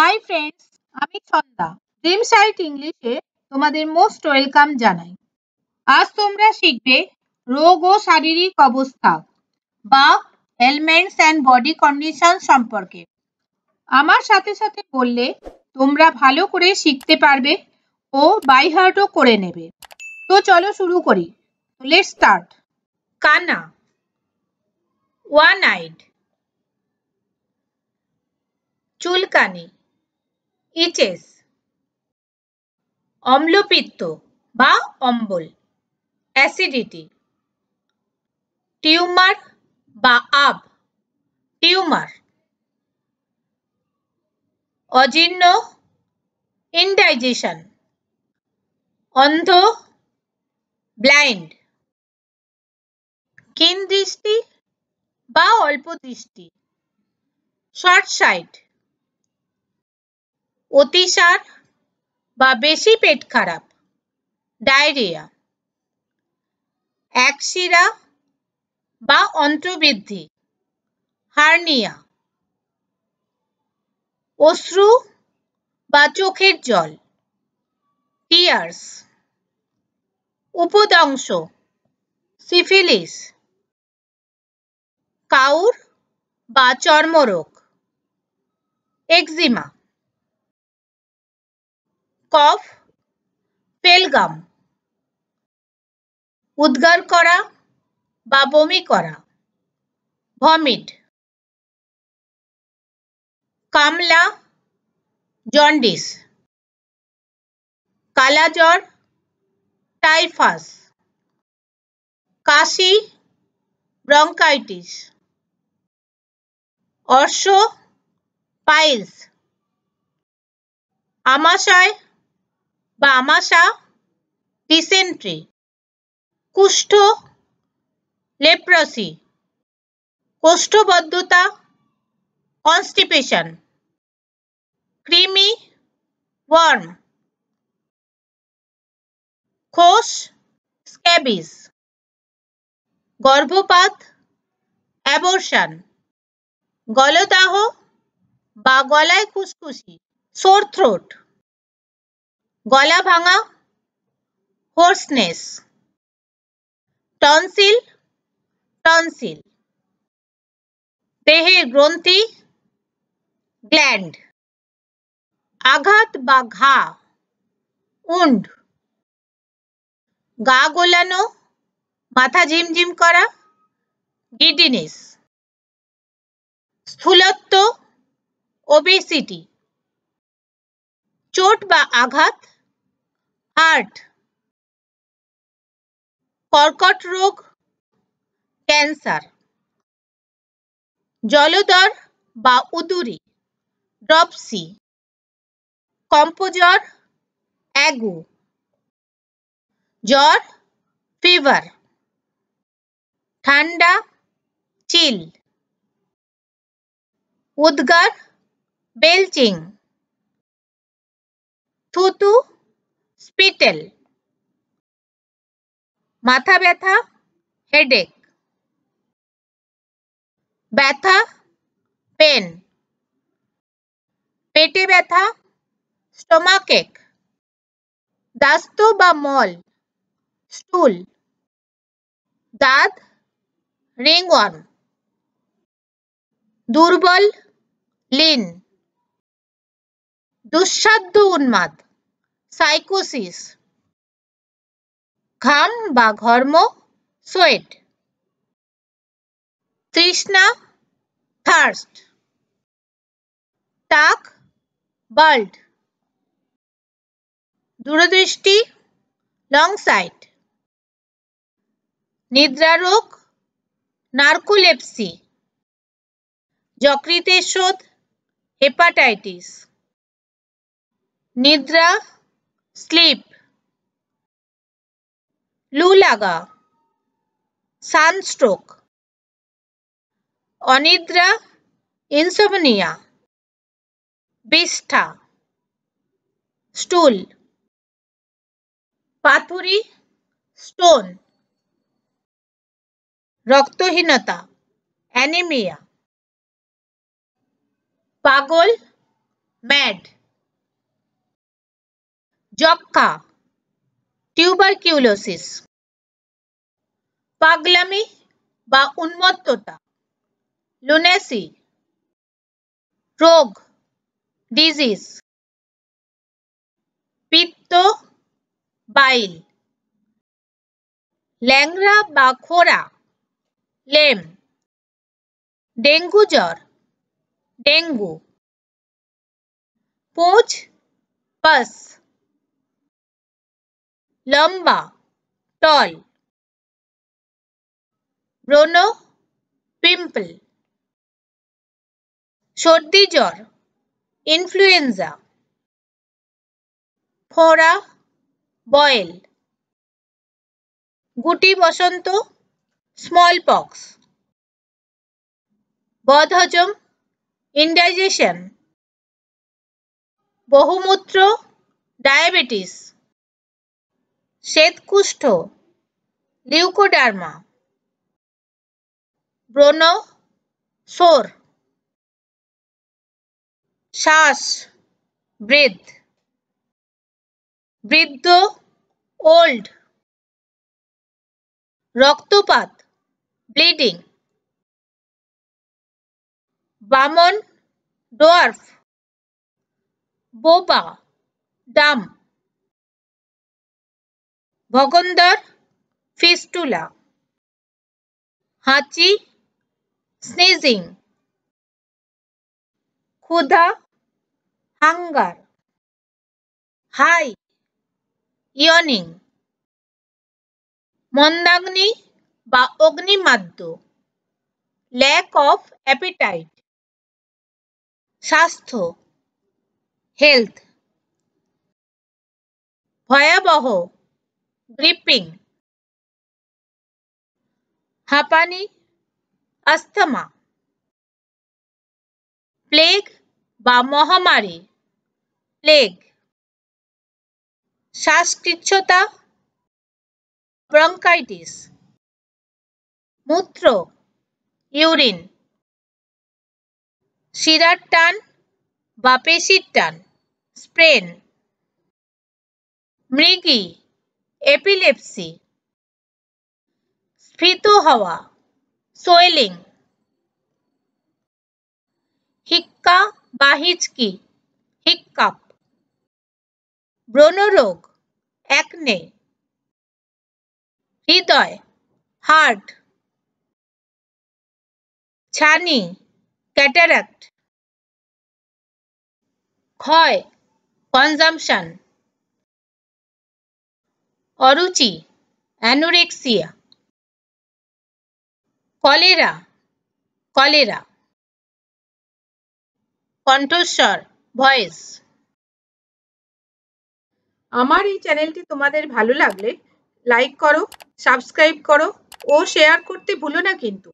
Hi friends, আমি Chhanda. Dream site ইংলিশে তোমাদের মোস্ট ওয়েলকাম জানাই। আজ তোমরা শিখবে রোগ ও শারীরিক অবস্থা বা এলমেন্টস অ্যান্ড বডি কন্ডিশন সম্পর্কে। আমার সাথে সাথে বললে তোমরা ভালো করে শিখতে পারবে ও বাই হার্টও করে নেবে। তো চলো শুরু করি। Let's start. কানা, ওয়ান আইড। চুলকানি, ইচেস। অম্লপিত্ত বা অম্বল, অ্যাসিডিটি। টিউমার বা আব, টিউমার। অজীর্ণ, ইনডাইজেশন। অন্ধ, ব্লাইন্ড। ক্ষীণ দৃষ্টি বা অল্প দৃষ্টি, শর্ট সাইট। অতিসার বা বেশি পেট খারাপ, ডায়রিয়া। একশিরা বা অন্ত্রবৃদ্ধি, হার্নিয়া। অশ্রু বা চোখের জল, টিয়ার্স। উপদংশ, সিফিলিস। কাউর বা চর্মরোগ, এক্সিমা। কফ, ফেলগাম। উদ্গার করা বা বমি করা, ভমিট। কামলা, জন্ডিস। কালাজ্বর, টাইফাস। কাশি, ব্রঙ্কাইটিস। অর্শ, পাইলস। আমাশয় বা আমাশা, ডিসেন্ট্রি। কুষ্ঠ, লেপ্রসি। কোষ্ঠবদ্ধতা, কনস্টিপেশন। কৃমি, ওয়ার্ম। খোস, স্ক্যাবিস। গর্ভপাত, অ্যাবর্শন। গলদাহ বা গলায় খুশখুশি, সোর থ্রোট। গলা ভাঙা, হোর্সনেস। Tonsil, tonsil. দেহের গ্রন্থি, গ্ল্যান্ড। আঘাত বা ঘা, উন্ড। গা গোলানো, মাথা ঝিমঝিম করা, গিডিনেস। স্থূলত্ব, ওবেসিটি। চোট বা আঘাত, হার্ট। কর্কট রোগ, ক্যান্সার। জলদর বা উদুরি, ড্রপসি। কম্পজ্বর, অ্যাগু। জ্বর, ফিভার। ঠান্ডা, চিল। উদ্গার, বেলচিং। থুতু, স্পিটেল। মাথা ব্যথা, হেডেক। ব্যথা, পেন। পেটে ব্যথা, স্টোমাক এক। দাস্ত বা মল, স্টুল। দাঁত, রিংওয়ার্ম। দুর্বল, লিন। দুঃসাধ্য উন্মাদ, সাইকোসিস। ঘাম বা ঘর্ম, সোয়েট। তৃষ্ণা, থার্স্ট। টাক, বাল্ট। দূরদৃষ্টি, লং সাইট। নিদ্রারোগ, নার্কোলেপসি। যকৃতের শোথ, হেপাটাইটিস। নিদ্রা, স্লিপ। লু লাগা, সানস্ট্রোক। অনিদ্রা, ইনসোমনিয়া। বিষ্ঠা, স্টুল। পাথুরি, স্টোন। রক্তহীনতা, অ্যানিমিয়া। পাগল, ম্যাড, যক্ষ্মা, টিউবারকিউলোসিস, পাগলামি বা উন্মত্ততা, লুনেসি, রোগ, ডিজিজ, পিত্ত, বাইল, ল্যাংড়া বা খোরা, লেম, ডেঙ্গু জ্বর, ডেঙ্গু, পুঁজ, পাস, লম্বা, টল, ব্রণ, পিম্পল, সর্দি জ্বর, ইনফ্লুয়েঞ্জা, ফোঁড়া, বয়েল, গুটি বসন্ত, স্মল পক্স, বদহজম, ইনডাইজেশন, বহুমূত্র, ডায়াবেটিস, শ্বেতকুষ্ঠ, লিউকোডার্মা, ব্রণ, সোর, শ্বাস, ব্রেথ, বৃদ্ধ, ওল্ড, রক্তপাত, ব্লিডিং, বামন, ডোয়ার্ফ, বোবা, ডাম, ভগন্দর, ফিস্টুলা, হাঁচি, স্নিজিং, ক্ষুধা, হাঙ্গার, হাই, ইয়নিং, মন্দাগ্নি বা অগ্নিমাদ্য, ল্যাক অফ অ্যাপিটাইট, স্বাস্থ্য, হেলথ, ভয়াবহ, গ্রিপিং, হাঁপানি, আস্থমা, প্লেগ বা মহামারী, প্লেগ, শ্বাসকৃচ্ছ্রতা, ব্রঙ্কাইটিস, মূত্র, ইউরিন, শিরার টান বা পেশির টান, স্প্রেন, মৃগী, এপিলেপসি, স্ফীত হওয়া, সোয়েলিং, হিক্কা বা হিচকি, হিক্কাপ, ব্রণরোগ, অ্যাকনে, হৃদয়, হার্ট, ছানি, ক্যাটারাক্ট, ক্ষয়, কনজাম্পশন, অরুচি, অ্যানোরেক্সিয়া, কলেরা, কলেরা, কণ্ঠস্বর, ভয়েস। আমার এই চ্যানেলটি তোমাদের ভালো লাগলে লাইক করো, সাবস্ক্রাইব করো ও শেয়ার করতে ভুলো না কিন্তু।